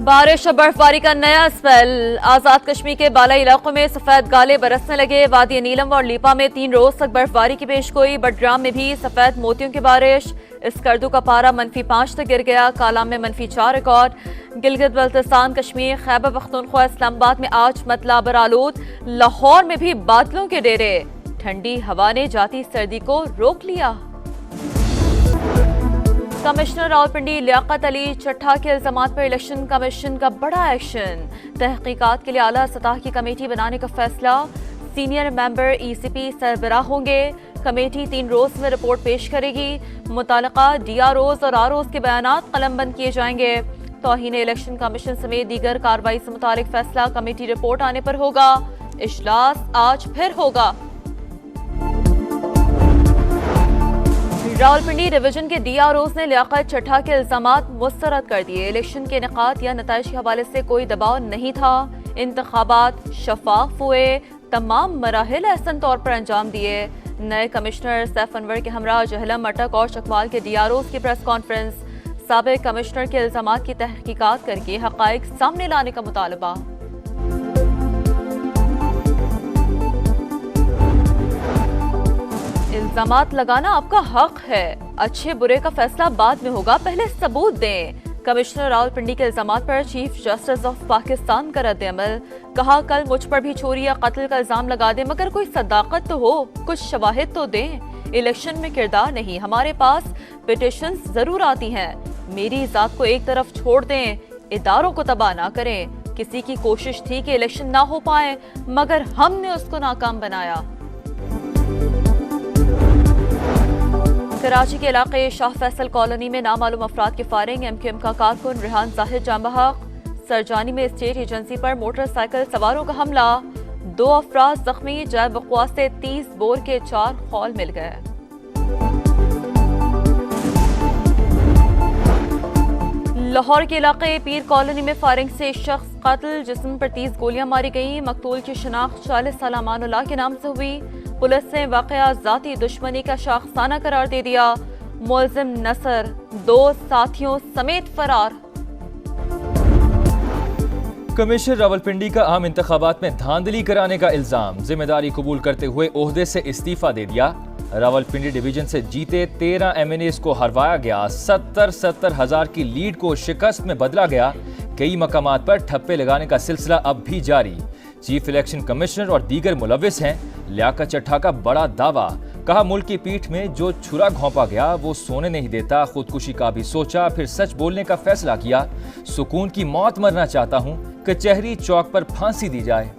बारिश और बर्फबारी का नया स्पेल। आजाद कश्मीर के बालाई इलाकों में सफेद गाले बरसने लगे। वादी नीलम और लीपा में 3 रोज तक बर्फबारी की पेशगोई। बडग्राम में भी सफेद मोतियों की बारिश। स्कर्दू का पारा -5 तक गिर गया। कालाम में -4 रिकॉर्ड। गिलगित बल्तिस्तान, कश्मीर, खैबर पख्तूनख्वा, इस्लामाबाद में आज मतला बरालूद। लाहौर में भी बादलों के डेरे। ठंडी हवा ने जाती सर्दी को रोक लिया। कमिश्नर रावलपिंडी लियाकत अली चट्ठा के इल्जामात पर इलेक्शन कमीशन का बड़ा एक्शन। तहकीकात के लिए आला सतह की कमेटी बनाने का फैसला। सीनियर मेंबर ECP सरबराह होंगे। कमेटी 3 रोज में रिपोर्ट पेश करेगी। मुतालिका DROs और ROs के बयानात कलमबंद किए जाएंगे। तौहीन इलेक्शन कमीशन समेत दीगर कार्रवाई से मुतालिक फैसला कमेटी रिपोर्ट आने पर होगा। इजलास आज फिर होगा। रावलपिंडी डिवीजन के DROs ने लियाकत चट्ठा के इल्जामात मुस्तरद कर दिए। इलेक्शन के इनेकाद या नताइज के हवाले से कोई दबाव नहीं था। इंतखाबात शफाफ हुए। तमाम मराहिल अहसन तौर पर अंजाम दिए। नए कमिश्नर सैफ अनवर के हमरा जहलम, अटक और चकवाल के DROs की प्रेस कॉन्फ्रेंस। साबिक कमिश्नर के इल्जामात की तहकीकात करके हकाइक सामने लाने का मुतालबा। इल्जामात लगाना आपका हक है। अच्छे बुरे का फैसला बाद में होगा, पहले सबूत दें। कमिश्नर रावलपिंडी के इल्जामात पर चीफ जस्टिस ऑफ पाकिस्तान का रद्द-ए-अमल। कहा, कल मुझ पर भी चोरी या कत्ल का इल्जाम लगा दे, मगर कोई सदाकत तो हो, कुछ शवाहिद तो दें। इलेक्शन में किरदार नहीं, हमारे पास पिटिशंस जरूर आती हैं। मेरी जात को एक तरफ छोड़ दें, इदारों को तबाह ना करें। किसी की कोशिश थी कि इलेक्शन ना हो पाए, मगर हमने उसको नाकाम बनाया। कराची के इलाके शाह फैसल कॉलोनी में नामालूम अफराद के फायरिंग। MQM का कारकुन रेहान जाहिद जांबहक। सरजानी में स्टेट एजेंसी पर मोटरसाइकिल सवारों का हमला। 2 अफराद जख्मी। जय बकवा से 30 बोर के 4 खौल मिल गए। लाहौर के इलाके पीर कॉलोनी में फायरिंग से एक शख्स कत्ल। जिस्म पर 30 गोलियां मारी गई। मकतूल की शिनाख्त 40 साल अमानुल्लाह के नाम से हुई। पुलिस ने वाकया जाती दुश्मनी का शाखसाना करार दे दिया। मुलजिम नसर 2 साथियों समेत फरार। कमिश्नर रावलपिंडी का आम इंतखाबात में धांधली कराने का इल्जाम। जिम्मेदारी कबूल करते हुए ओहदे से इस्तीफा दे दिया। रावलपिंडी डिवीजन से जीते 13 MNAs को हरवाया गया। 70 हजार की लीड को शिकस्त में बदला गया। कई मकामात पर ठप्पे लगाने का सिलसिला अब भी जारी। चीफ इलेक्शन कमिश्नर और दीगर मुलव्विस हैं। लियाकत चट्ठा का बड़ा दावा। कहा, मुल्क की पीठ में जो छुरा घोंपा गया वो सोने नहीं देता। खुदकुशी का भी सोचा, फिर सच बोलने का फैसला किया। सुकून की मौत मरना चाहता हूं, कचहरी चौक पर फांसी दी जाए।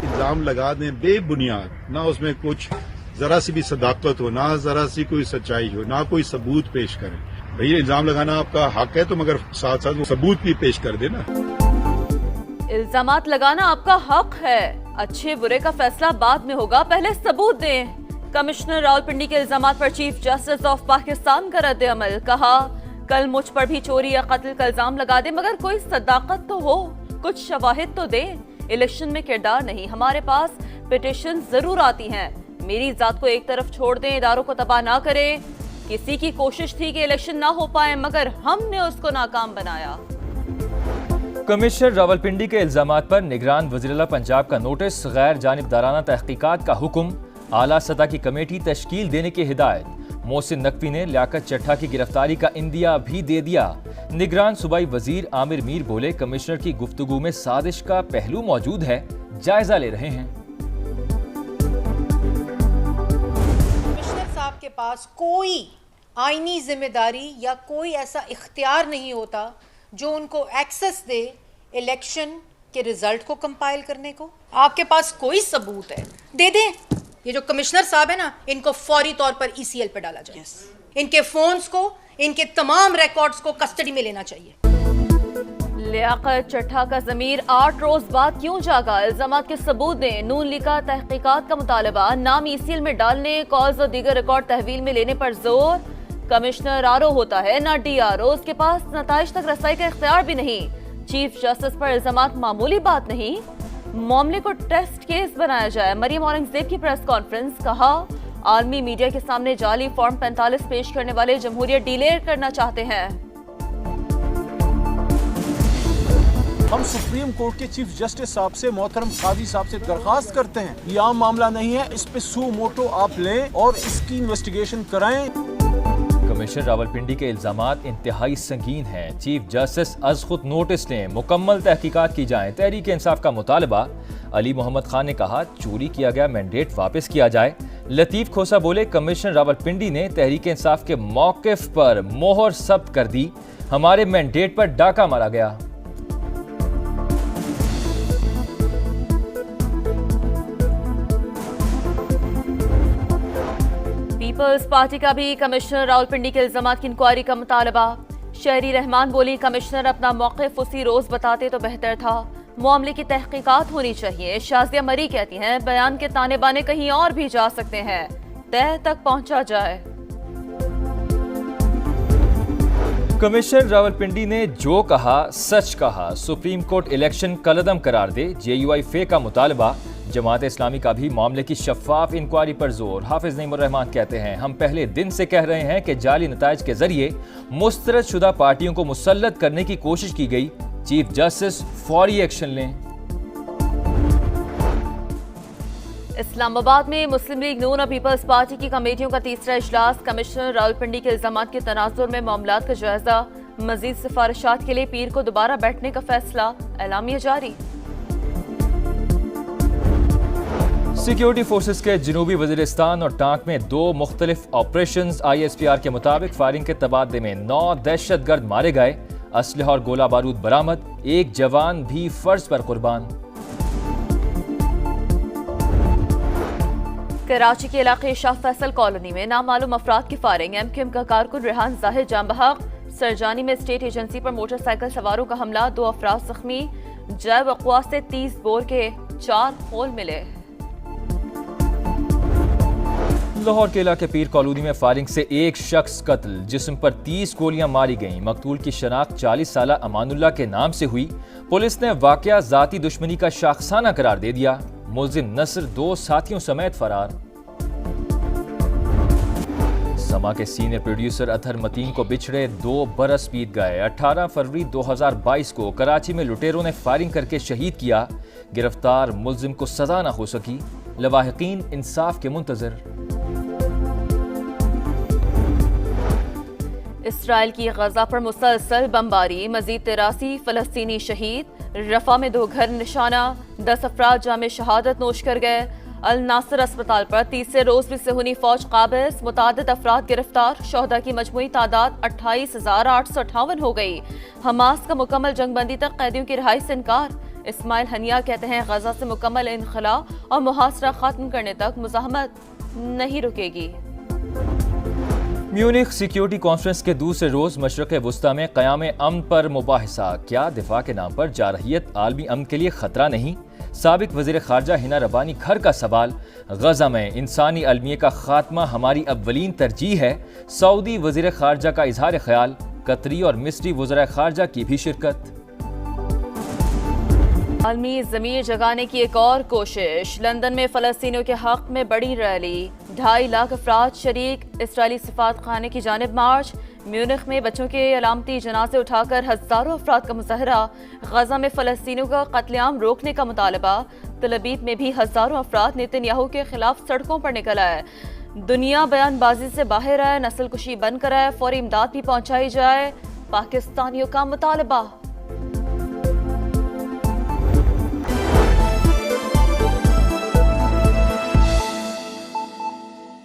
इल्जाम लगा दें बेबुनियाद, ना उसमें कुछ जरा सी भी सदाकत हो, ना जरा सी कोई सच्चाई हो, ना कोई सबूत पेश करें। भैया इल्जाम लगाना आपका हक है, तो मगर साथ साथ वो सबूत भी पेश कर देना। इल्जामात लगाना आपका हक है। अच्छे बुरे का फैसला बाद में होगा, पहले सबूत दें। कमिश्नर रावलपिंडी के इल्जामात पर चीफ जस्टिस ऑफ पाकिस्तान का रद्द-ए-अमल। कहा, कल मुझ पर भी चोरी या कत्ल का इल्जाम लगा दे, मगर कोई सदाकत तो हो, कुछ शवाहिद तो दें। इलेक्शन में किरदार नहीं, हमारे पास पिटिशन जरूर आती हैं। मेरी जात को एक तरफ छोड़ दें, इदारों को तबाह ना करें। किसी की कोशिश थी कि इलेक्शन ना हो पाए, मगर हमने उसको नाकाम बनाया। कमिश्नर रावलपिंडी के इल्जामात पर निगरान वज़ीर-ए-आला पंजाब का नोटिस। गैर जानिबदाराना तहकीकात का हुक्म। आला सतह की कमेटी तश्कील देने की हिदायत। मोहसिन नकवी ने लियाकत चट्ठा की गिरफ्तारी का इंदिया भी दे दिया। निगरान सूबाई वजीर आमिर मीर बोले, कमिश्नर की गुफ्तगू में साजिश का पहलू मौजूद है, जायजा ले रहे हैं। कमिश्नर साहब के पास कोई आईनी जिम्मेदारी या कोई ऐसा इख्तियार नहीं होता जो उनको एक्सेस दे इलेक्शन के रिजल्ट को कंपाइल करने को। आपके पास कोई सबूत है, दे दें। ये जो कमिश्नर साहब है ना, इनको फौरी तौर पर ECL पे डाला जाए। इनके फोन्स को, इनके तमाम रिकॉर्ड्स को कस्टडी में लेना चाहिए। लियाकत चट्ठा का ज़मीर 8 रोज बाद क्यों जागा? इल्जामात के सबूत दें। नून लीग का तहकीकात का मुतालबा। नाम ECL में डालने, कॉल्स और दीगर रिकॉर्ड तहवील में लेने पर जोर। कमिश्नर RO होता है ना DRO, उसके पास नताइज तक रसाई का इख्तियार भी नहीं। चीफ जस्टिस पर इल्जामात मामूली बात नहीं। मामले को टेस्ट केस बनाया जाए। मरियम औरंगजेब की प्रेस कॉन्फ्रेंस, कहा आलमी मीडिया के सामने जाली फॉर्म 45 पेश करने वाले जमहूरियत डिले करना चाहते हैं। हम सुप्रीम कोर्ट के चीफ जस्टिस साहब से, मोहतरम काजी साहब से दरखास्त करते हैं, ये आम मामला नहीं है, इस पे सू मोटो आप लें और इसकी इन्वेस्टिगेशन कराएं। कमिश्नर रावलपिंडी के इल्जामात इंतहाई संगीन हैं। चीफ जस्टिस अज खुद नोटिस लें, मुकम्मल तहकीकात की जाए। तहरीक इंसाफ का मुतालबा। अली मोहम्मद खान ने कहा चोरी किया गया मैंडेट वापस किया जाए। लतीफ खोसा बोले कमिश्नर रावलपिंडी ने तहरीक इंसाफ के मौकिफ पर मोहर सब्त कर दी, हमारे मैंडेट पर डाका मारा गया। पीपल्स पार्टी का भी कमिश्नर रावलपिंडी के इल्जामात की इंक्वायरी का मुतालबा। शहरी रहमान बोली कमिश्नर अपना मौक़िफ़ उसी रोज बताते तो बेहतर था, मामले की तहकीकात होनी चाहिए। शाजिया मरी कहती हैं बयान के ताने बाने कहीं और भी जा सकते हैं, तह तक पहुंचा जाए। कमिश्नर रावलपिंडी ने जो कहा सच कहा, सुप्रीम कोर्ट इलेक्शन कलअदम करार दे। JUI फे का मुतालबा। जमात इस्लामी का भी मामले की शफाफ इंक्वायरी पर जोर। हाफिज नईमुर रहमान कहते हैं हम पहले दिन से कह रहे हैं कि जाली नताइज के जरिए मुस्तरद शुदा पार्टियों को मुसल्लत करने की कोशिश की गई, चीफ जस्टिस फौरी एक्शन लें। इस्लामाबाद में मुस्लिम लीग नून और पीपल्स पार्टी की कमेटियों का तीसरा इजलास। कमिश्नर रावलपिंडी के इल्जामात के तनाजुर में मामलात का जायजा। मजीद सिफारिशात के लिए पीर को दोबारा बैठने का फैसला। एलामिया जारी। सिक्योरिटी फोर्सेस के जनूबी वजीरिस्तान और टांक में 2 मुख्तलिफ ऑपरेशंस। ISPR के मुताबिक फायरिंग के तबादले में 9 दहशतगर्द मारे गए, असलहा और गोला बारूद बरामद, 1 जवान भी फर्ज पर कुर्बान। कराची के इलाके शाह फैसल कॉलोनी में नामालूम अफराद की फायरिंग। MQM का कारकुन रेहान जाहिर जान बहक। सरजानी में स्टेट एजेंसी पर मोटरसाइकिल सवारों का हमला, 2 अफराद जख्मी। जैव अक़वा से 30 बोर के 4 होल मिले। लाहौर के इलाके पीर कॉलोनी में फायरिंग से 1 शख्स कत्ल, जिस्म पर 30 गोलियां मारी गईं। मकतूल की शनाख्त 40 साला अमानुल्लाह के नाम से हुई। पुलिस ने वाकया जाती दुश्मनी का शाखसाना करार दे दिया। मुलजिम नसर 2 साथियों समेत फरार। समा के सीनियर प्रोड्यूसर अतहर मतीन को बिछड़े 2 बरस बीत गए। 18 फरवरी 2022 को कराची में लुटेरों ने फायरिंग करके शहीद किया। गिरफ्तार मुलजिम को सजा न हो सकी। लवाहिकीन इंसाफ के मुंतजर। इसराइल की गजा पर मुसलसल बमबारी, मजीद 83 फलस्तीनी शहीद। रफा में 2 घर निशाना, 10 अफराद जामे शहादत नोश कर गए। अल नासर अस्पताल पर तीसरे रोज भी सेहूनी फौज काबिज, मुतादिद अफराद गिरफ्तार। शोहदा की मजमूई तादाद 28,858 हो गई। हमास का मुकम्मल जंगबंदी तक कैदियों की रिहाई से इनकार। इस्माइल हनिया कहते हैं गजा से मुकम्मल इनखला और मुहासरा खत्म करने तक मुज़ाहमत नहीं रुकेगी। म्यूनिख सिक्योरिटी कॉन्फ्रेंस के दूसरे रोज मशरक़ वुस्ता में क़याम अमन पर मुबाहिसा। क्या दिफा के नाम पर जारहियत आलमी अमन के लिए खतरा नहीं? साबिक वज़ीर ख़ारजा हिना रब्बानी घर का सवाल। गजा में इंसानी अलमिया का खात्मा हमारी अव्वलीन तरजीह है। सऊदी वज़ीर ख़ारजा का इजहार ख्याल। कतरी और मिस्री वज़राए ख़ारजा की भी शिरकत। आलमी ज़मीर जगाने की एक और कोशिश। लंदन में फ़लस्तीनियों के हक़ में बड़ी रैली। 2.5 लाख अफराद शरीक। इसराइली सफारत खाने की जानिब मार्च। म्यूनिख में बच्चों के अलामती जनाजे उठाकर हज़ारों अफराद का मुज़ाहरा। गजा में फ़लस्तीनियों का कत्लेआम रोकने का मुतालबा। तलबीब में भी हज़ारों अफराद नेतन्याहू के खिलाफ सड़कों पर निकल आए। दुनिया बयानबाजी से बाहर आए, नस्ल कुशी बंद कराए, फौरी इमदाद भी पहुँचाई जाए, पाकिस्तानियों का मुतालबा।